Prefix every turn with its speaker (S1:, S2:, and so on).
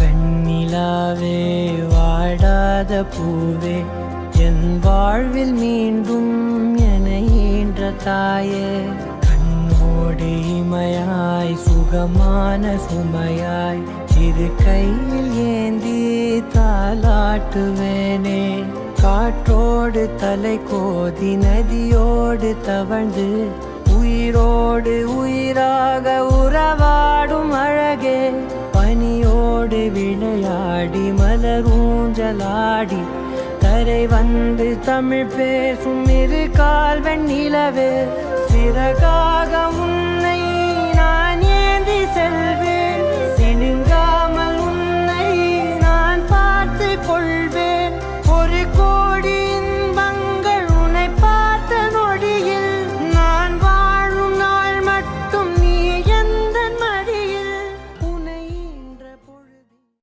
S1: வெண்ணிலாவே வாடாத பூவே என் வாழ்வில் மீண்டும் என ஈன்ற தாயே கண்ணோடு இமையாய் சுகமான சுமையாய் சிறு கையில் ஏந்தி தாலாட்டுவேனே காற்றோடு தலை கோதி நதியோடு தவழ்ந்து உயிரோடு உயிராக உறவாடும் அழகே பனியோடு விளையாடி மலரூஞ்சலாடி தரை வந்து தமிழ் பேசும் இரு கால் வெண்ணிலவே சிறகாக உன்னை நான் ஏந்தி செல்வேன்